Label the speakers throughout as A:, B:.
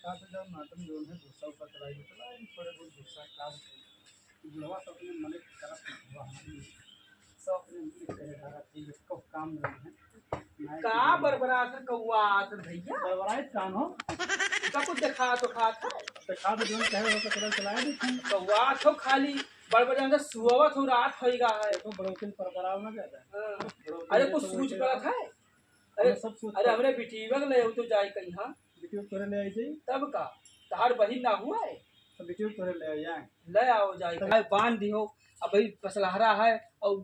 A: का तो जब नाटन जो है गुस्सा ऊपर चलाई चला थोड़े बहुत गुस्सा का बुढ़वा सब अपने मन करत हुआ सब अपने करे धारा चीज को काम जो है
B: का बरबरात कौआ आत भैया
A: बरबरात काम हो
B: का कुछ देखा तो खात है
A: तो खा तो जो कहे वो तो चलाया नहीं
B: कौआ तो खाली बड़बड़ में सुअवत हो रात होएगा है
A: तो बड़ोतिन परपराव ना जाता है
B: अरे कुछ सूझ पड़त है अरे
A: सब सूझ
B: अरे हमरे बिटीवर ले तो जाए कहीं हां
A: बिटियो तोरे ले आई जाई
B: तब का तार बहिन ना हुआ है
A: तो बिटियो तोरे ले आई जाए
B: ले आओ जाए भाई बांध दियो अब भाई फसलहरा है और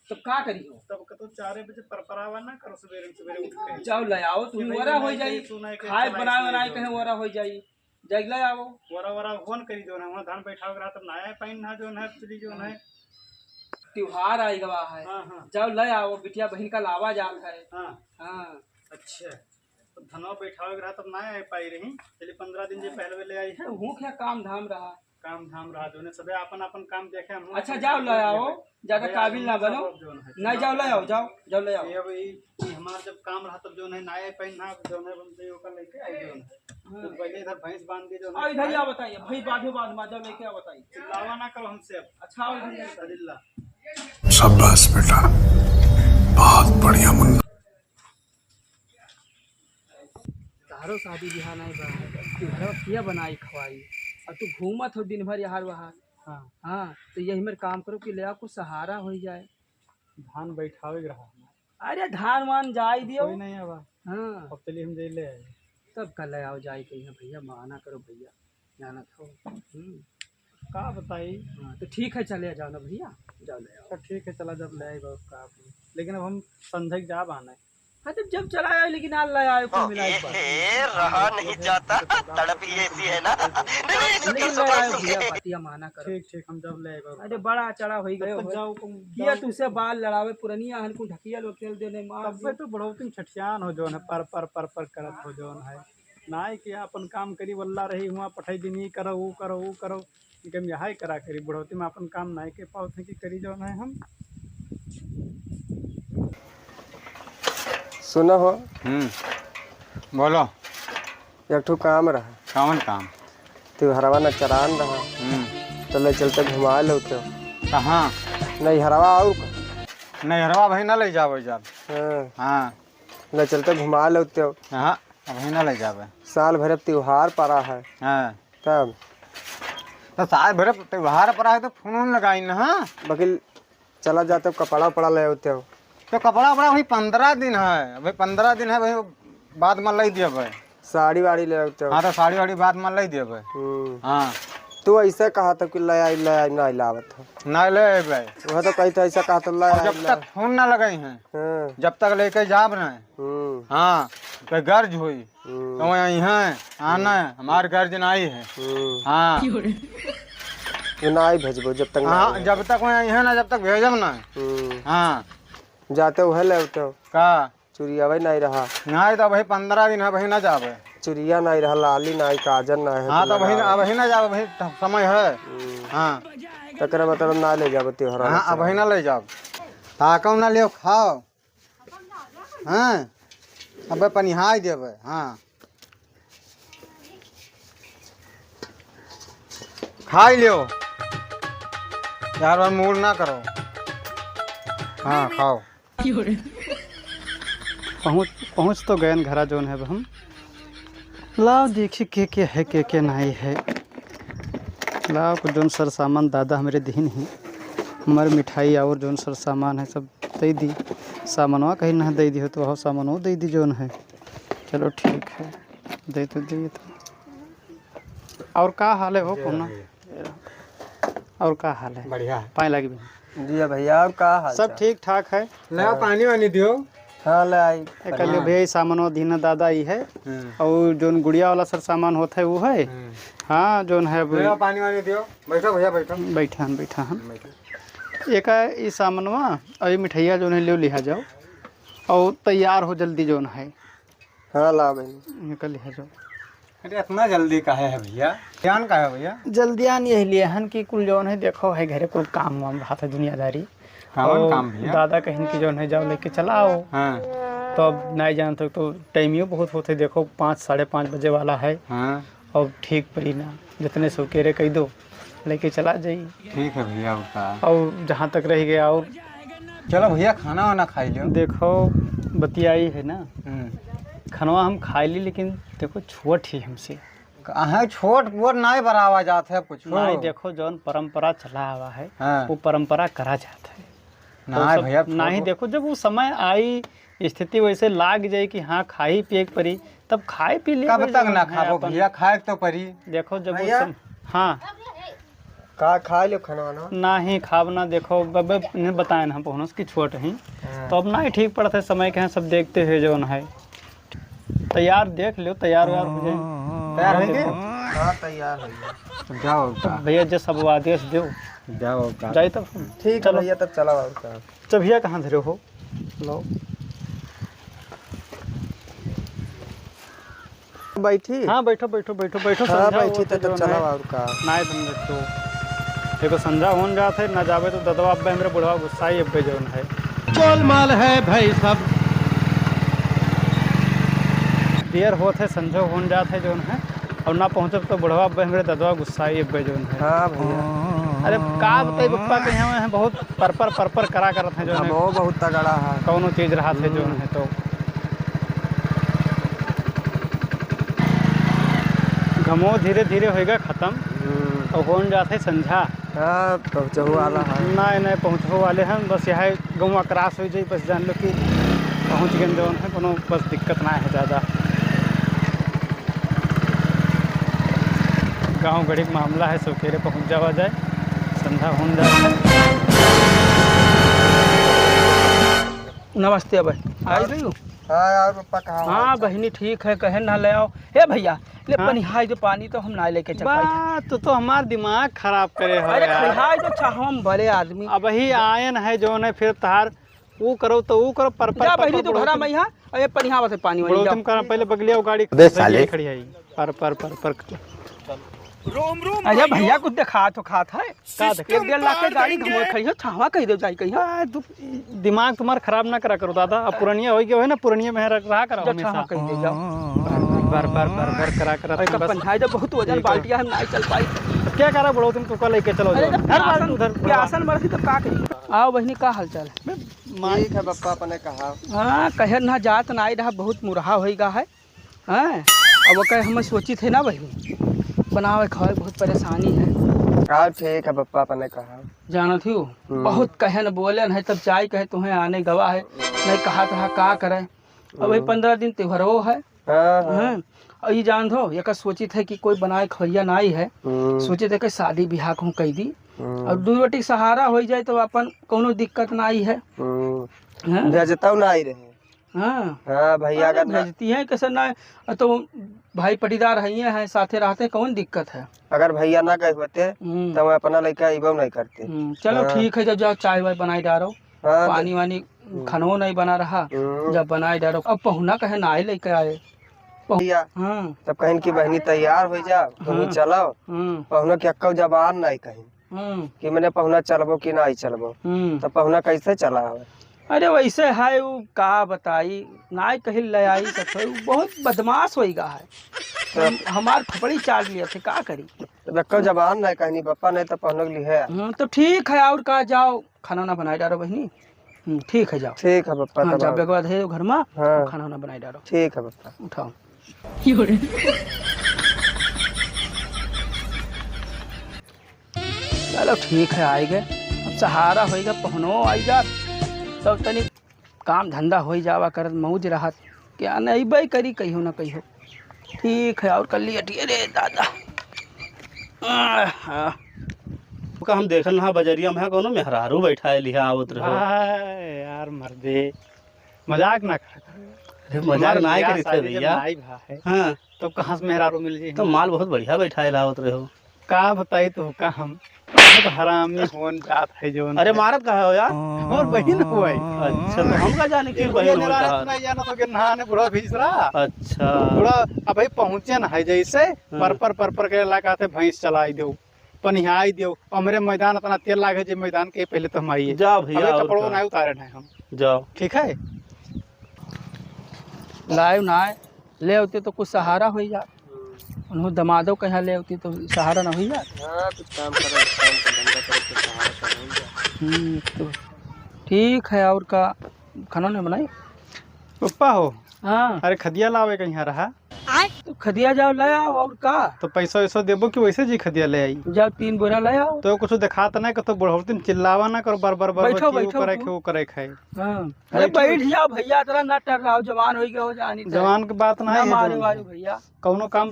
B: तो का करियो
A: तब कतो 4 बजे परपरावा ना करो सवेरे सवेरे उठ के
B: जाओ ले आओ तू वरा हो जाई खाए बनाए कहे वरा हो जाई जाग ले आओ
A: वरा वरा फोन करी जो ना धान बैठाओ रहा तब नया पाइन ना जो है चली जो है
B: त्योहार आई गवा है
A: हां हां
B: जाओ ले आओ बिटिया बहन का लावा जाल है
A: हां
B: हां
A: अच्छा तो धनवा बैठाओ रहा तब ना आ पाई रही चलिए 15 दिन जे पहले ले आई है
B: हूँ क्या काम धाम रहा
A: काम धाम रहा जो ने सबे अपन अपन काम देखे हम
B: अच्छा जाओ ले आओ ज्यादा काबिल ना बनो नहीं जाओ ले आओ जाओ ले आओ
A: ये भाई हमार जब काम रहा तब जो है नया पाइन ना जो है बनते ओकर लेके आई जो है तो पहले इधर भैंस बांध के जो
B: है इधर आ बताइए भाई बाधो बाद मा जाओ लेके आ बताइए
A: चिल्लावा ना करो हमसे अब
B: अच्छा आओ इधर
A: अदिल्ला
C: शाबाश बेटा बहुत बढ़िया मुन्ना
B: तारो शादी बिहार नहीं बा तू घर किया बनाई खवाई और तू घूमत हो दिन भर यहाँ वहाँ
A: हां
B: हाँ तो यही मेरे काम करो कि ले आओ कुछ सहारा हो जाए
A: धान बैठावे रहा
B: अरे धान वान जाई दियो
A: कोई नहीं आवा
B: हाँ
A: अब चलिए हम जे ले आए
B: तब कल ले आओ जाए कहीं भैया माना करो भैया जाना था
A: का बताई
B: हाँ तो ठीक है चले जाओ ना भैया जाओ ले आओ
A: अच्छा ठीक है चला जब ले आई बहुत का लेकिन अब हम संध्या जा आना है
B: हाँ तो जब चला आए लेकिन आज ले आए कोई मिला
D: रहा नहीं जाता तड़प ही ऐसी है ना
B: लेकिन ले आए भैया बातिया माना करो
A: ठीक ठीक हम जब ले आए
B: अरे बड़ा चढ़ा हो गए
A: तब जाओ तुम
B: किया तुझसे बाल लड़ावे पुरनिया हन को ढकिया लोग तेल देने मार
A: तब तो बड़ो तुम छठियान हो जो है पर करत हो जो है नाई कि अपन काम करी वल्ला रही हुआ पठाई दिन ही करो वो करो वो करो कि हम यहाँ करा करी बढ़ोती में अपन काम नाई के पाओ थे कि करी जो है हम
E: सुनो हो
F: बोलो
E: एक ठो काम रहा
F: कौन काम
E: तू हरवा न चरान रहा चले चलते घुमा लो तो
F: कहाँ
E: नहीं हरवा और
F: नहीं हरवा भाई ना ले जाओ जब
E: हाँ
F: हाँ
E: न चलते घुमा लो तो
F: हाँ भाई ना ले जावे
E: साल भर अब त्योहार पड़ा है
F: हाँ
E: तब
F: तो साल भर त्योहार पर आए तो फोन लगाई ना हाँ
E: बकील चला जाते कपड़ा उपड़ा ले होते हो
F: तो कपड़ा उपड़ा वही 15 दिन है भाई 15 दिन है भाई बाद में ले दिए भाई
E: साड़ी वाड़ी ले होते हो
F: हाँ तो साड़ी वाड़ी बाद में ले दिए भाई हाँ
E: तू ऐसे कहा था कि ले आई नहीं लावत हो
F: ना ले भाई
E: वह तो कही था ऐसा कहा तो ले
F: जब तक फोन ना लगाई हैं
E: हाँ
F: जब तक लेके जाब ना हाँ तो गर्ज हुई तो वहाँ है आना है हमारे गर्ज आई है हाँ
E: नहीं भेजबो जब तक
F: हाँ जब तक वहाँ है ना जब तक भेजब ना हाँ
E: जाते हुए ले होते हो
F: का
E: चुरिया भाई नहीं रहा
F: नहीं तो भाई 15 दिन है भाई ना जावे
E: चुरिया नहीं रहा लाली नहीं काजल नहीं है
F: हाँ तो वही ना जावे भाई समय है हाँ
E: तकर मतलब ना ले जाबो त्योहार
F: हाँ अब वही ना ले जाओ ताकौ ना लियो खाओ हाँ अब पनिहाई देवे हाँ खाई लियो यार बार मूड ना करो हाँ खाओ
A: पहुँच तो गए घरा जोन है हम लाओ देखिए के है के नहीं है लाओ को जोन सर सामान दादा हमारे दीन ही हमारे मिठाई और जोन सर सामान है सब दे दी सामानवा कहीं ना दे दी हो तो वह सामान दे दी जोन है चलो ठीक है दे तो दी तो और का हाल है हो पुना और का हाल है
F: बढ़िया
A: पाए लगी
E: दिया भैया और का हाल
A: सब ठीक ठाक है
F: ले पानी वानी दियो
E: हाँ ले आई
A: कल भैया सामान दीना दादा ही है और जोन गुड़िया वाला सर सामान होता है वो है हाँ जोन है
F: पानी वानी दियो बैठो भैया बैठो
A: बैठा एक ये सामानवा और मिठाइया जोन है ले लिहा जाओ और तैयार हो जल्दी जोन है
E: हाँ ला बहन
A: कल लिहा जाओ
F: अरे इतना जल्दी काहे है भैया ध्यान का है भैया
A: जल्दियान यही लिए हन कि कुल जोन है देखो है घरे कुल काम वाम रहा था दुनियादारी
F: कौन काम भैया
A: दादा कहीं की जोन है जाओ लेके चलाओ
F: हाँ
A: तो अब नहीं जानते तो टाइम ही बहुत होते देखो 5 साढ़े 5 बजे वाला है
F: हाँ
A: और ठीक पड़ी ना, जितने सौकेरे कह दो लेके चला जाइए।
F: ठीक है भैया उसका।
A: और जहाँ तक रह गया, और
F: चलो भैया खाना वाना खाई लो।
A: देखो बतियाई है ना, खानवा हम खाई ली, लेकिन देखो छोट ही हमसे
F: कहाँ छोट बोट नहीं बराबर जाते है कुछ
A: नहीं। देखो जौन परंपरा चला हुआ है
F: हाँ।
A: वो परंपरा करा जाता है
F: नहीं भैया
A: नहीं। देखो जब वो समय आई, स्थिति वैसे लाग जाए कि हाँ खाई पिए परी, तब खाए पी ले।
F: कब तक ना खाबो भैया, खाए तो परी।
A: देखो जब
E: भैया?
A: हाँ
E: का खा लो खाना वाना
A: नहीं खाब ना। देखो इन्हें बताए ना हम पहुँच की छोट ही, तो अब ना ही ठीक पड़ता है समय के हैं, सब देखते हुए जौन है। तैयार देख लो, तैयार व्यार हो जाए।
F: तैयार होंगे?
E: हाँ तैयार है।
F: तो जाओ
A: तो भैया जो सब आदेश दो
F: जाओ
A: जाए तब।
E: ठीक है भैया, तब चला और का।
A: तो भैया कहाँ धरे हो? लो
E: बैठी।
A: हाँ बैठो बैठो बैठो बैठो।
E: हाँ
A: समझाओ
E: बैठी
A: तो
E: तब
A: जौन
E: चला
A: है।
E: और का।
A: नहीं तुम देखो देखो संजा होन जात है ना, जावे तो ददवा अब्बे मेरे बुढ़वा गुस्सा ही अब्बे जौन है। गोलमाल है भाई सब, देर होत है संजो होन जात है जौन है, और ना पहुँचब तो बुढ़वा अब्बे मेरे ददवा गुस्सा ही अब्बे जौन है।
E: हाँ भैया।
A: अरे का बताई पप्पा के यहाँ है बहुत पर करा करत है जौन है,
E: वो बहुत तगड़ा है।
A: कौनो चीज रहा थे जौन है। तो घमो धीरे धीरे होएगा खत्म, और होन जात है संझा।
E: हाँ पहुँचो वाला है।
A: नहीं पहुँचो वाले हैं, बस यहाँ गौवा क्रॉस हो जाए, बस जान लो कि पहुँच गए जौन है, कोनो बस दिक्कत ना है ज़्यादा। गांव गड़ी का मामला है, सौकेरे पहुँच जावा जाए, संध्या होन जाए। नमस्ते अब आई रही हो?
E: हाँ यार पप्पा कहाँ?
B: हाँ बहनी ठीक है, कहे ना ले आओ। हे भैया ले
A: हाँ?
B: पनिहाई जो पानी तो हम ना लेके चल पाए।
A: बात तो हमार दिमाग खराब करे हो
B: अरे
A: यार।
B: खरिहाई तो चाहो हम बड़े आदमी।
A: अब ही आयन है जौन है, फिर तार वो करो तो वो करो, पर
B: जा बहनी तू घरा में यहाँ, अरे पनिहा से पानी वानी
A: तुम करा पहले बगलिया गाड़ी खड़ी आई पर
B: अरे भैया कुछ देखा तो खात है का देख 1.5 लाख के गाड़ी घुमो खइयो छावा कह दे जाई कहियो।
A: तू दिमाग तुम्हारा खराब ना करा करो दादा। अब पुरानिया हो गया है ना, पुरानिया में रहा करो
B: जो
A: हमेशा।
B: छावा कह दे जाओ
A: बार करा
B: अरे का पनिहाई जब बहुत वजन बाल्टिया हम नहीं चल पाई।
A: क्या करा बड़ो तुम कल लेके चलो
B: अरे
A: जाओ। हर बार उधर
B: के आसन मरसी तब का करी। आओ बहनी का हालचाल है?
E: ठीक है पप्पा अपने कहा।
B: हाँ कहे ना जात ना आई रहा, बहुत मुरहा होएगा है। हाँ अब कहे हम सोची थे ना बहनी बनावे खावे बहुत परेशानी है।
E: हाँ ठीक है पप्पा अपने कहा।
B: जाना थी बहुत कहे न बोले न है, तब चाय कहे तुम्हें आने गवा है, नहीं कहा था का करे। अब वही 15 दिन त्योहारो है।
E: हाँ
B: और ये जान दो एक सोची थे कि कोई बनाए खवैया ना आई है, सोचे थे कि शादी ब्याह को कह दी और 2 रोटी सहारा हो जाए तो अपन कोनो दिक्कत ना आई है। हाँ?
E: भेजता ना आई रहे।
B: हाँ
E: हाँ भैया
B: अरे
E: अगर
B: भेजती है कैसे ना, तो भाई पटीदार है साथे रहते, कौन दिक्कत है।
E: अगर भैया ना कह होते तो मैं अपना लड़का इबो नहीं करते।
B: चलो ठीक है, जब जाओ चाय वाय बनाई डालो,
E: हाँ
B: पानी वानी खानो नहीं बना रहा, जब बनाई डालो। अब पहुना कहे ना आए लेके आए।
E: भैया
B: हाँ
E: तब कहीं की बहनी तैयार हो जाओ तुम चलो। पहुना के अक्कल जबान नहीं कहीं कि मैंने पहुना चलबो कि नहीं चलबो, तो पहुना कैसे चला है?
B: अरे वैसे है वो का बताई ना कहीं ले आई सकते, बहुत बदमाश होएगा है। तो हमार थपड़ी चाट लिया थे का करी।
E: तो अक्कल जबान नहीं कहीं पप्पा नहीं तो पहुना के लिए।
B: तो ठीक है और का जाओ खाना ना बनाई डालो बहनी। ठीक है जाओ।
E: ठीक है पप्पा।
B: हाँ, जाओ बेगवा है घर में।
E: हाँ।
B: खाना ना बनाई डालो।
E: ठीक है पप्पा।
B: उठाओ। चलो ठीक है आए गए, अब सहारा होएगा पहुनो आई जा, तब तनी काम धंधा हो जावा कर मौज रहा क्या नहीं भाई करी कहियो ना कहियो। ठीक है और कर लिया रे दादा।
G: का हम देखल ना बजरिया में कोनो मेहरारू बैठा है लिहा आवत रहो।
A: यार मर्दे मजाक ना कर,
G: मजाक ना करी थे भैया। हाँ
A: तो कहाँ से मेहरारू मिल जाए?
G: तो माल बहुत बढ़िया बैठा है लावत रहो।
A: का बताई तो का हम बहुत हरामी होन जात है जो।
G: अरे मारत कहा हो यार?
A: और बहन हुआ
G: अच्छा तो हम का जाने की बहन होता।
A: नहीं जाना तो के नहाने बुढ़ा भीज रहा।
G: अच्छा
A: बुढ़ा अब भाई पहुंचे ना है जैसे पर के इलाका से भैंस चलाई दो, पनिहाई दो, हमरे मैदान इतना तेल लागे जे मैदान के पहले तो हम आइए
G: जाओ भैया
A: कपड़ों नहीं उतारे नहीं हम।
G: जाओ
A: ठीक है
B: लाइव ना ले होते तो कुछ सहारा हो जा। उन्होंने दमादो कहाँ ले होती तो सहारा ना हुई यार।
E: हाँ कुछ काम करो, काम का धंधा करो तो सहारा तो हो जाए।
B: तो ठीक है। और का खाना नहीं बनाई?
A: पप्पा हो?
B: हाँ
A: अरे खदिया लावे कहीं रहा
B: तो खदिया जाओ ले आओ। और का
A: तो पैसा वैसा देबो कि वैसे जी खदिया ले आई?
B: जाओ 3 बोरा ले आओ।
A: तो कुछ दिखात नहीं कि तो बुढ़ौती चिल्लावा ना करो बार बार बार
B: बैठो,
A: बार
B: बैठो
A: करे
B: तू।
A: के वो करे खाए।
B: हाँ अरे बैठ जाओ भैया, तेरा ना टल रहा हो, जवान हो गया हो जानी चाहिए।
A: जवान के बात
B: ना
A: नहीं
B: मारे
A: है
B: वाले भैया।
A: कौनो काम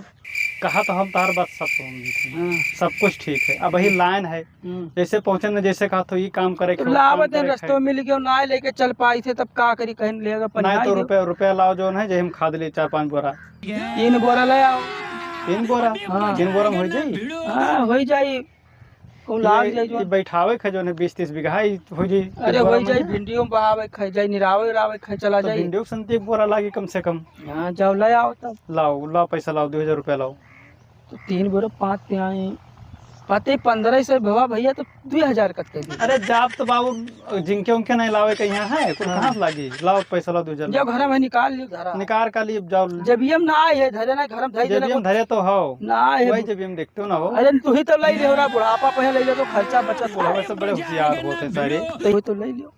A: कहा तो हम तार बात सब समझते हैं। सब कुछ ठीक है। अब वही लाइन है जैसे पहुंचे ना जैसे कहा तो ये काम करे
B: तो
A: वो
B: लावत
A: काम करे
B: रस्तों मिल गया ना लेके चल पाई थे तब का करी कहीं लेगा
A: नहीं तो रुपया लाओ जो है जे हम खाद ले 4-5 बोरा
B: 3 बोरा ले आओ।
A: 3 बोरा।
B: हाँ।
A: 3 बोरा में हो जाई।
B: हाँ हो जाई। कौन लाग जाई
A: ये
B: जो।
A: बैठावे खा जो है 20-30 बीघा ही हो जाई।
B: अरे हो जाई भिंडियों में बहावे खाई जाई, निरावे रावे खाई चला
A: तो
B: जाई।
A: भिंडियों के संती 1 बोरा लागी कम से कम।
B: हाँ जाओ ले आओ तब।
A: लाओ पैसा लाओ 2000 रुपया लाओ।
B: तो 3 बोरा 5 त्याई पाते 15 से भवा भैया तो 2000 कट के दी।
A: अरे जाप तो बाबू जिनके उनके नहीं लावे कहीं है कुछ कहाँ से लागी। लाओ पैसा लाओ 2000
B: जब घर में निकाल लियो धरा।
A: निकाल का लिए जाओ।
B: जब हम ना आए है धरे ना घर में धरे
A: जब हम धरे तो हो
B: ना आए
A: वही जब हम देखते हो ना हो।
B: अरे तू ही तो ले ले रहा बुढ़ापा पहले ले ले तो खर्चा बचत
A: बुढ़ावे से बड़े होशियार होते हैं सारे।
B: तो ले लियो।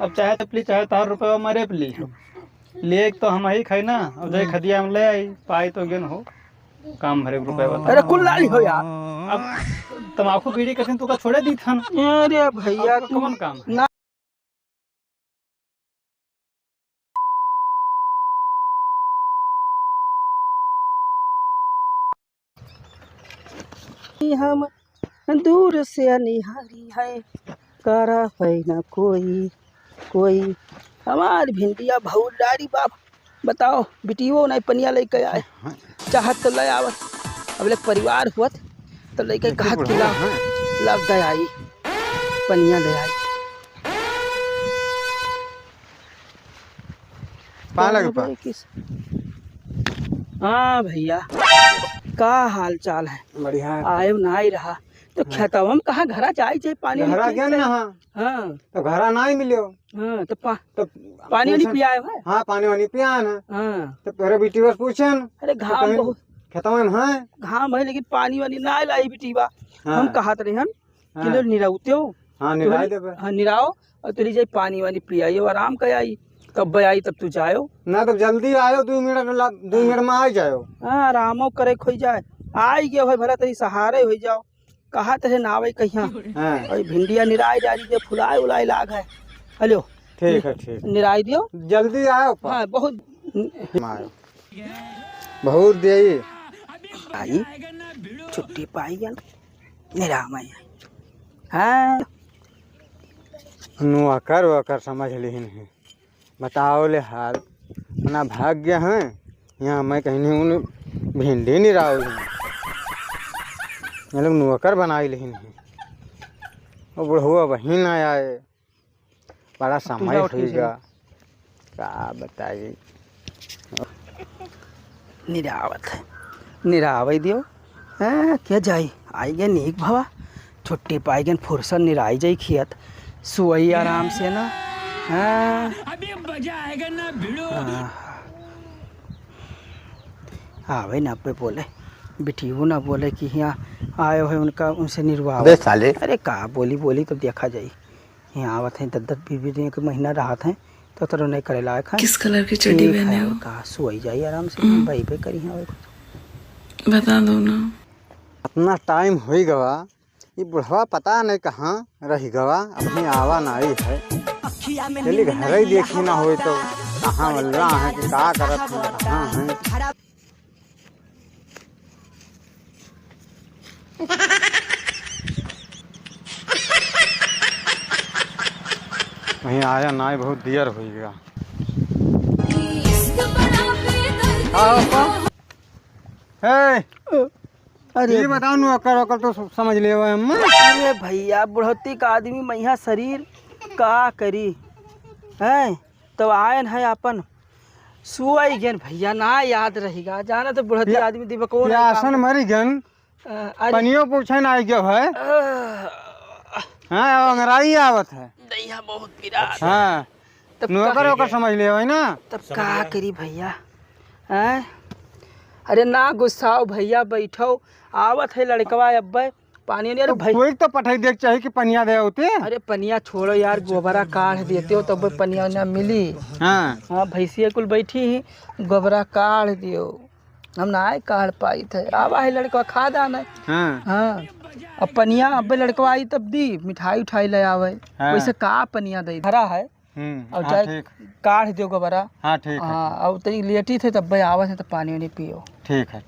A: अब चाहे तपली चाहे 1000 रुपया मरे पली ले तो हम ही खाई ना। अब जाए खदिया में ले आई पाई तो गेन हो काम भरे रुपया बता।
B: अरे कुल लाली हो यार।
A: अब तम्बाकू बीड़ी कठिन तो का छोड़े दी था
B: अरे भैया तू
A: कौन काम
B: ना हम दूर से निहारी है करा है ना कोई हमार भिंडिया भौडारी बाप बताओ बिटियो नहीं पनिया लेके आए चाहत तो ले आवत। अब ले परिवार हुआ तो लेके कहत कि लग गए आई पनिया ले आई। हाँ भैया का हाल चाल है?
F: बढ़िया है।
B: आयो ना ही रहा तो खेतवा में कहाँ घरा जाए पानी
F: घरा क्या ना।
B: हाँ
F: तो घरा ना ही मिलो।
B: हाँ तो
F: तो
B: पानी नहीं पिया है।
F: हाँ पानी वानी पिया ना।
B: हाँ
F: तो तेरे बेटी बस पूछन
B: अरे घाम बहुत
F: खेतवा में है
B: घाम है लेकिन पानी वानी ना लाई बिटिवा।
F: हाँ।
B: हम कहत रहे किलो निराउते हो।
F: हाँ निराई देबे।
B: हाँ निराओ और तेरी जाई पानी वानी पियाई आराम कर आई कब आई तब तू जायो
F: ना तो जल्दी आयो 2 मिनट में आ जाओ।
B: हाँ आरामो करे खोई जाए आई गए हो भला तेरी सहारे हो जाओ कहा तहे नावे कहिया। और भिंडिया निराई डाली दे फुलाए उलाए लाग है। हेलो
F: ठीक है ठीक
B: निराई दियो
F: जल्दी आओ।
B: हाँ बहुत
F: बहुत दे
B: आई छुट्टी पाई गया निराम आई। हाँ
F: नुआकर वकर समझ लिहिन है बताओ ले हाल अपना भाग्य है यहाँ मैं कहीं नहीं उन भिंडी नहीं रहा ये लोग नुआकर बनाई लिहिन है। वो बुढ़वा वहीं ना आए बड़ा समय होगा क्या बताइए।
B: निरावत है निरावई दियो। हाँ क्या जाई आई गए नीक भवा छुट्टी पाई गए फुर्सत निराई जाई खियत सुई आराम से ना। हाँ अभी मजा आएगा ना भिड़ो। आवे ना पे बोले बिटियो ना बोले कि यहाँ आए हो उनका उनसे निर्वाह
F: साले।
B: अरे का बोली तो देखा जाई यहाँ आवत है 10-10 20 के महीना राहत है तो तरह नहीं करे लायक है।
H: किस कलर की चड्डी पहने हो?
B: का सोई जाई आराम से भाई पे करी है
H: बता दो ना।
F: अपना टाइम हो गवा ये बुढ़वा पता नहीं कहाँ रह गवा अपनी आवा नाई है चलिए घर ही देखी ना हो तो कहाँ मिल रहा है कि क्या करत है कहाँ है। वहीं आया ना बहुत देर हो गया।
B: अरे
F: ये बताओ नु अकर तो समझ ले
B: अरे भैया बुढ़ौती का आदमी मैया शरीर का करी है तो आयन है अपन सुई गेन भैया ना याद रहेगा जाना तो बुढ़ौती आदमी दिबको
F: आसन मरी गन पनियो पूछे ना आई गयो है। हाँ अंगराई आवत है
B: दैया बहुत पीड़ा।
F: हाँ
B: तब
F: नुकर ओकर समझ ले ना।
B: तब का करी भैया हैं अरे ना गुस्साओ भैया, बैठो। आवत है लड़कवा अब्बे पानी नहीं। अरे भाई
F: कोई तो पठाई देख चाहिए कि पनिया दे होते।
B: अरे पनिया छोड़ो यार, गोबरा काढ़ देते हो तब पनिया ना मिली। हाँ भैंसिया कुल बैठी ही, गोबरा काढ़ दियो। हम ना आए काढ़ पाई थे। आवा है लड़का खा दाना। हाँ अब पनिया अब लड़कवा आई तब दी मिठाई उठाई ले आवे। वैसे का पनिया दे भरा है और चाहे काढ़ दियो गोबरा।
F: हाँ ठीक है।
B: हाँ अब तरी लेटी थे तब आवा थे तो पानी नहीं पियो।
F: ठीक है।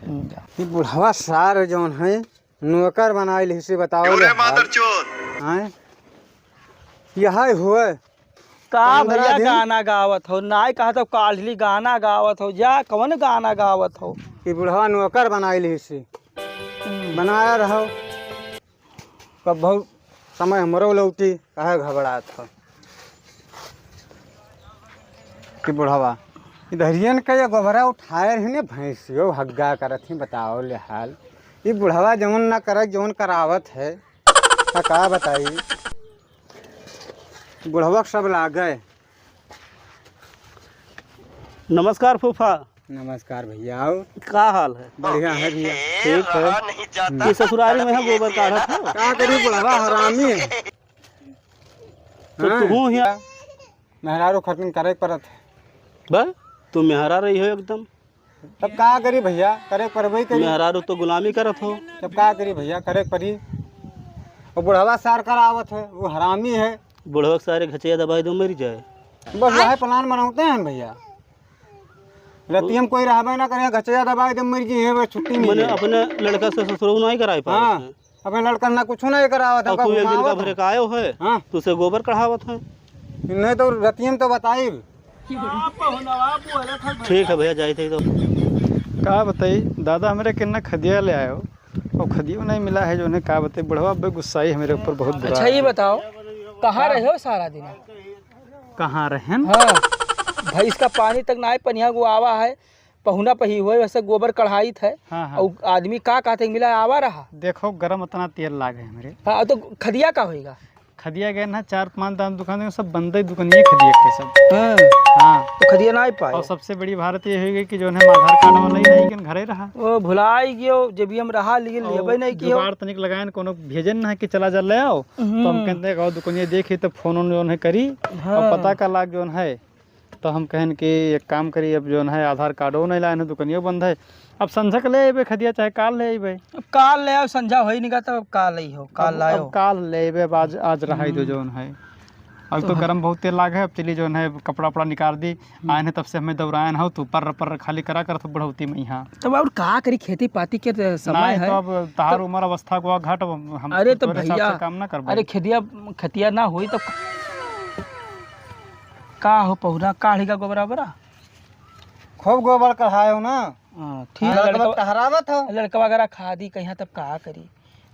F: ये बुढ़वा सार जौन है नौकर बनाइल हिस्से बताओ ले हां यह हुए
B: का भैया गाना गावत हो नाय कहा तो काढ़ली गाना गावत हो जा कौन गाना गावत हो।
F: कि बुढ़वा नौकर बनाइल हिस्से बनाया रहो कब बहुत समय हमरो लौटी कहे घबरात हो कि बुढ़वा इधरियन के गोबरा उठाए रही ने भैंसियो हग्गा करत ही बताओ ले हाल। ये बुढ़वा जौन ना करे जौन करावत है का बताई। बुढ़वा सब लागे।
G: नमस्कार फूफा।
F: नमस्कार भैया। आओ
G: का हाल है?
F: बढ़िया है भैया।
G: ठीक है। ये ससुरारी में है गोबर काढ़ा था।
F: क्या करी बुढ़वा हरामी है।
G: तो तू ही
F: मेहरारू खर्चन करे परत है।
G: बस तू मेहरा रही हो एकदम।
F: तब का करी भैया करे परबई करी।
G: मेहरारू तो गुलामी करत हो।
F: तब का करी भैया करे परी। और बुढ़वा सार करावत है वो हरामी है।
G: बुढ़वा सारे घचिया दबाई दो मर जाए।
F: बस वही प्लान बनाते हैं भैया। रतियम कोई रहबे ना करे घचिया दबाई दे मर जी है छुट्टी नहीं।
G: मैंने अपने लड़का से ससुर नहीं कराई पा।
F: हां अपने लड़का ना कुछ नहीं करावत है।
G: तू एक दिन का भरे का आयो है।
F: हां
G: तुसे गोबर कढ़ावत है।
F: नहीं तो रतियम तो बताई।
G: ठीक है भैया जाए थे तो
A: का बताई दादा हमारे कितना खदिया ले आयो और खदियो नहीं मिला है जो उन्हें का बताई। बुढ़वा अब गुस्साई है मेरे ऊपर बहुत बुरा।
B: अच्छा ये बताओ कहाँ रहे हो सारा दिन?
A: कहाँ रहें?
B: हाँ भैंस का पानी तक ना आए पनिया को आवा है पहुना पही हुए वैसे गोबर कढ़ाई थे।
A: हाँ हाँ।
B: और आदमी का कहते मिला आवा रहा।
A: देखो गरम इतना तेल लागे मेरे।
B: हाँ तो खदिया का होएगा?
A: खदिया गए ना 4-5 दाम दुकान सब बंदे दुकानिए खदिया के सब।
B: हाँ तो खदिया ना पाए।
A: और सबसे बड़ी भारत ये हो गई कि जो है आधार कार्ड वाला ही नहीं कि घरे रहा।
B: वो भुलाई गयो जब हम रहा लेकिन लेबे नहीं कियो।
A: जुगाड़ तनिक लगाए कोनो भेजन ना कि चला जा ले आओ तो हम कहते गाँव दुकानिए देखी तो फोन जो है करी और पता का लाग जो है तो हम कहन कि एक काम करी अब जो है आधार कार्डो नहीं लाए दुकानियों बंद है। अब संझक ले अबे खदिया चाहे काल ले अबे।
B: काल ले आओ संझा हो ही नहीं तब अब काल ही हो काल लाओ।
A: काल ले अबे आज रहा दो जो है। अब तो गर्म बहुत तेल लागे। अब चली जो है कपड़ा उपड़ा निकाल दी आए हैं तब से हमें दौड़ायन हो तो पर खाली करा कर तो बढ़ौती में यहाँ।
B: तब और का करी खेती पाती के समय है।
A: तो अब तहार उम्र अवस्था को घाट हम
B: अरे तो भैया
A: काम ना कर।
B: अरे खतिया ना हुई तो का हो पहुना काढ़ी का गोबरा बरा
F: खूब गोबर कढ़ायो ना।
B: ठीक है लड़का वगैरह खा दी कहीं तब कहा करी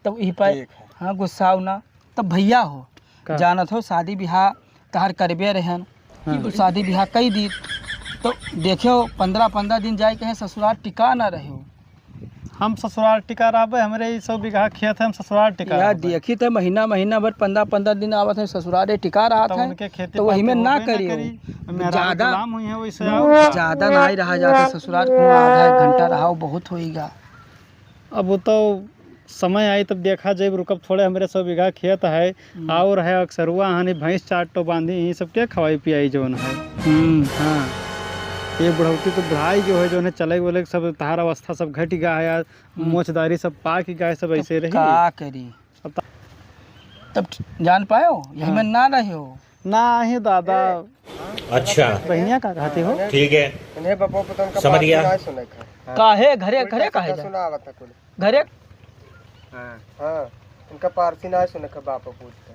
B: तब यही पर। हाँ गुस्साओ ना तब भैया हो जानत हो शादी ब्याह तहार करबे रहन। तो शादी ब्याह कई दी तो देखियो 15-15 दिन जाए कहीं ससुराल टिका ना रहे हो।
A: हम ससुराल टिका रहे हमारे 100 बीघा खेत है हम ससुराल टिका
B: यार देखी थे महीना भर 15-15 दिन आवत है ससुराल टिका रहा था तो वही में ना करियो। ज्यादा ना ही रहा जाता ससुराल को आधा 1 घंटा रहा बहुत होएगा।
A: अब वो तो समय आई तब देखा जाए रुकब थोड़े हमारे 100 बीघा खेत है और है अक्सर हुआ हानि भैंस 4 टो बांधी यही सब क्या खवाई पियाई जो है। हाँ ये बुढ़ौती तो बुढ़ाई जो है जो है चले बोले सब तहार अवस्था सब घट गया है यार। मोचदारी सब पाक गए सब ऐसे रही
B: का करी तब जान पायो यही में ना रहे हो
A: ना ही दादा।
I: अच्छा
A: बहनिया का कहते हो?
I: ठीक है समझ गया।
B: काहे घरे काहे घरे
E: हां उनका पारसी ना सुने का बाप पूछता।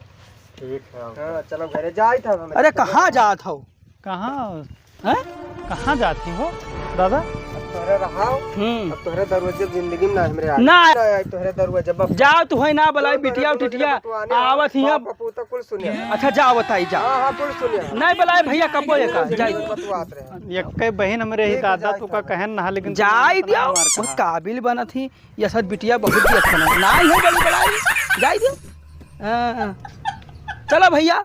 E: ठीक है हां चलो घरे जाई था।
B: अरे कहाँ जात हो?
A: कहाँ हैं? कहाँ जाती हो दादा?
E: तोरे रहाओ अब तोरे दरवाजे जिंदगी में ना हमरे
B: ना
E: आए तोरे दरवाजे बब
B: जाओ तू है ना बलाई बिटिया उटिया आवत हिया
E: तो कुल सुनिया।
B: अच्छा जाओ बताई जा।
E: हां कुल सुनिया
B: नहीं बलाई भैया कबो एका जाई
E: बतवात रहे
A: एक बहन हमरे ही दादा तू का कहन ना लेकिन
B: जाई दियो बहुत काबिल बना थी ये सब बिटिया बहुत ही अच्छा ना है बड़ी बलाई जाई दियो। हां चलो भैया